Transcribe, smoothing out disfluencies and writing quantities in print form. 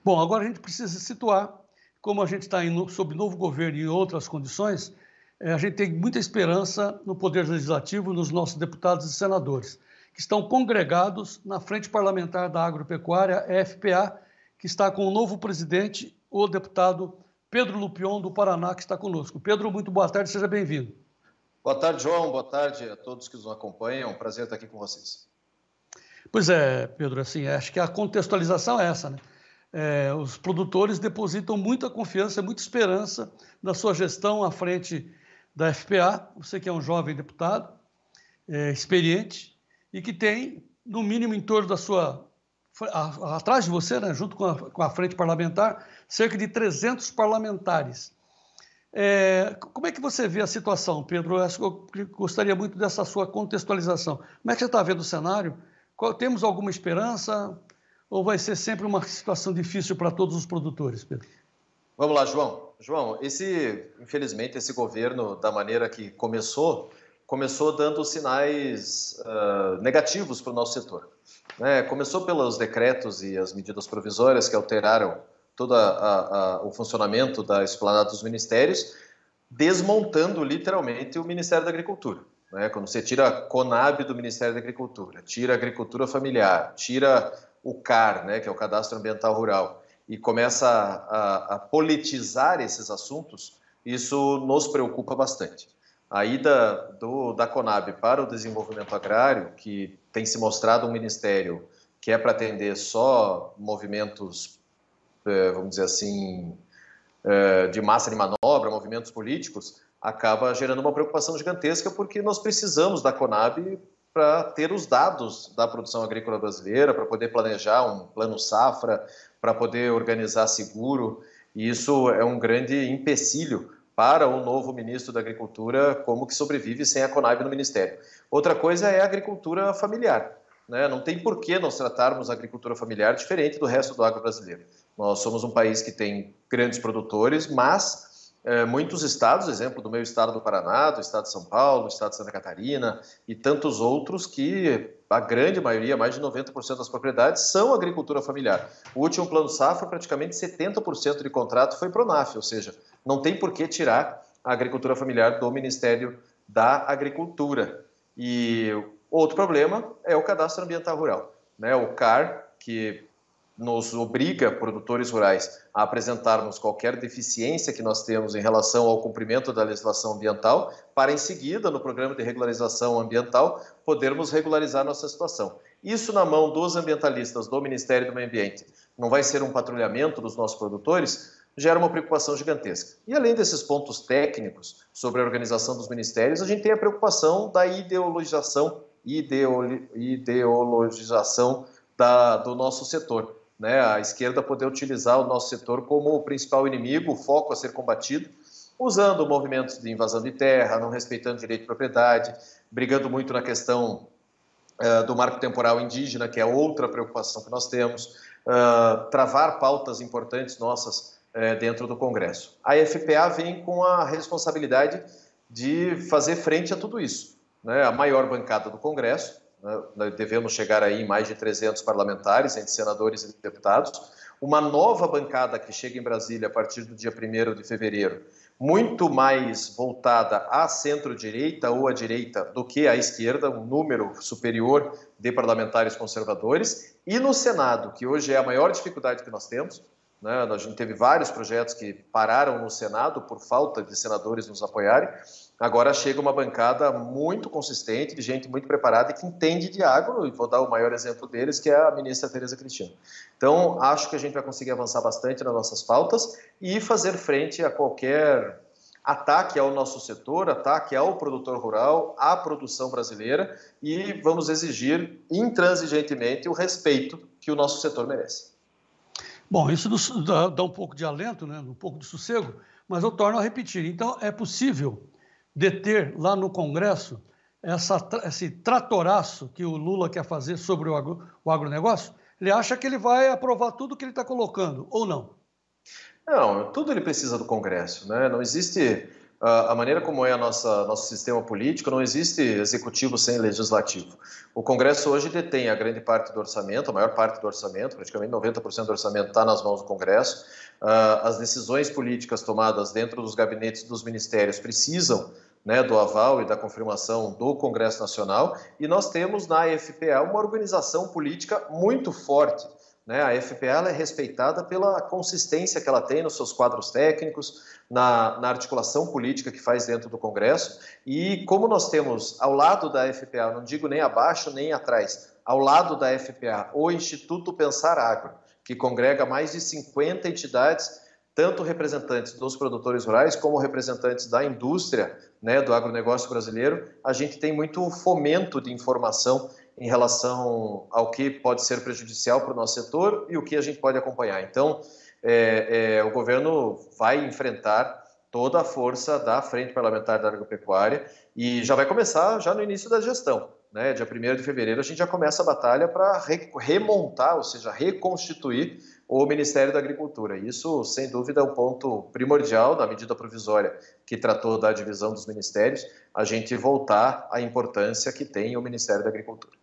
Bom, agora a gente precisa se situar, como a gente está sob novo governo e em outras condições, a gente tem muita esperança no Poder Legislativo, nos nossos deputados e senadores, que estão congregados na Frente Parlamentar da Agropecuária, FPA, que está com o novo presidente, o deputado Pedro Lupion, do Paraná, que está conosco. Pedro, muito boa tarde, seja bem-vindo. Boa tarde, João. Boa tarde a todos que nos acompanham. É um prazer estar aqui com vocês. Pois é, Pedro, assim, acho que a contextualização é essa, né? Os produtores depositam muita confiança, muita esperança na sua gestão à frente da FPA. Você que é um jovem deputado, experiente, e que tem, no mínimo, em torno da sua... atrás de você, né, junto com a frente parlamentar, cerca de 300 parlamentares. Como é que você vê a situação, Pedro? Eu gostaria muito dessa sua contextualização. Como é que você está vendo o cenário? Temos alguma esperança ou vai ser sempre uma situação difícil para todos os produtores, Pedro? Vamos lá, João. João, infelizmente, esse governo, da maneira que começou dando sinais negativos para o nosso setor. Começou pelos decretos e as medidas provisórias que alteraram todo o funcionamento da esplanada dos ministérios, desmontando literalmente o Ministério da Agricultura. Quando você tira a Conab do Ministério da Agricultura, tira a agricultura familiar, tira o CAR, que é o Cadastro Ambiental Rural, e começa a politizar esses assuntos, isso nos preocupa bastante. A ida da Conab para o desenvolvimento agrário, que tem se mostrado um ministério que é para atender só movimentos, vamos dizer assim, de massa de manobra, movimentos políticos, acaba gerando uma preocupação gigantesca, porque nós precisamos da Conab para ter os dados da produção agrícola brasileira, para poder planejar um plano safra, para poder organizar seguro, e isso é um grande empecilho para o novo ministro da Agricultura, como que sobrevive sem a Conab no Ministério. Outra coisa é a agricultura familiar. Não tem por que nós tratarmos a agricultura familiar diferente do resto do agro brasileiro. Nós somos um país que tem grandes produtores, mas muitos estados, exemplo do meu estado do Paraná, do estado de São Paulo, do estado de Santa Catarina e tantos outros que a grande maioria, mais de 90% das propriedades, são agricultura familiar. O último plano safra, praticamente 70% de contrato foi Pronaf, ou seja, não tem por que tirar a agricultura familiar do Ministério da Agricultura. E outro problema é o Cadastro Ambiental Rural, o CAR, que nos obriga, produtores rurais, a apresentarmos qualquer deficiência que nós temos em relação ao cumprimento da legislação ambiental, para em seguida, no programa de regularização ambiental, podermos regularizar nossa situação. Isso na mão dos ambientalistas do Ministério do Meio Ambiente não vai ser um patrulhamento dos nossos produtores, gera uma preocupação gigantesca. E além desses pontos técnicos sobre a organização dos ministérios, a gente tem a preocupação da ideologização do nosso setor. A esquerda poder utilizar o nosso setor como o principal inimigo, o foco a ser combatido, usando movimentos de invasão de terra, não respeitando direito de propriedade, brigando muito na questão do marco temporal indígena, que é outra preocupação que nós temos, travar pautas importantes nossas dentro do Congresso. A FPA vem com a responsabilidade de fazer frente a tudo isso. A maior bancada do Congresso, devemos chegar aí em mais de 300 parlamentares, entre senadores e deputados, uma nova bancada que chega em Brasília a partir do dia 1º de fevereiro, muito mais voltada à centro-direita ou à direita do que à esquerda, um número superior de parlamentares conservadores, e no Senado, que hoje é a maior dificuldade que nós temos, a gente teve vários projetos que pararam no Senado por falta de senadores nos apoiarem. Agora chega uma bancada muito consistente, de gente muito preparada e que entende de agro, e vou dar o maior exemplo deles, que é a ministra Tereza Cristina. Então, acho que a gente vai conseguir avançar bastante nas nossas pautas e fazer frente a qualquer ataque ao nosso setor, ataque ao produtor rural, à produção brasileira, e vamos exigir intransigentemente o respeito que o nosso setor merece. Bom, isso dá um pouco de alento, um pouco de sossego, mas eu torno a repetir. Então, é possível deter lá no Congresso esse tratoraço que o Lula quer fazer sobre o agronegócio? Ele acha que ele vai aprovar tudo que ele está colocando, ou não? Não, tudo ele precisa do Congresso. Não existe a maneira como é nosso sistema político, não existe executivo sem legislativo. O Congresso hoje detém a grande parte do orçamento, a maior parte do orçamento, praticamente 90% do orçamento está nas mãos do Congresso. As decisões políticas tomadas dentro dos gabinetes dos ministérios precisam, né, do aval e da confirmação do Congresso Nacional, e nós temos na FPA uma organização política muito forte. Né? A FPA ela é respeitada pela consistência que ela tem nos seus quadros técnicos, na articulação política que faz dentro do Congresso, e como nós temos ao lado da FPA, não digo nem abaixo nem atrás, ao lado da FPA, o Instituto Pensar Agro, que congrega mais de 50 entidades, tanto representantes dos produtores rurais como representantes da indústria, né, do agronegócio brasileiro, a gente tem muito fomento de informação em relação ao que pode ser prejudicial para o nosso setor e o que a gente pode acompanhar. Então, o governo vai enfrentar toda a força da Frente Parlamentar da Agropecuária e já vai começar já no início da gestão. Né? Dia 1º de fevereiro a gente já começa a batalha para remontar, ou seja, reconstituir o Ministério da Agricultura. Isso, sem dúvida, é um ponto primordial da medida provisória que tratou da divisão dos ministérios, a gente voltar à importância que tem o Ministério da Agricultura.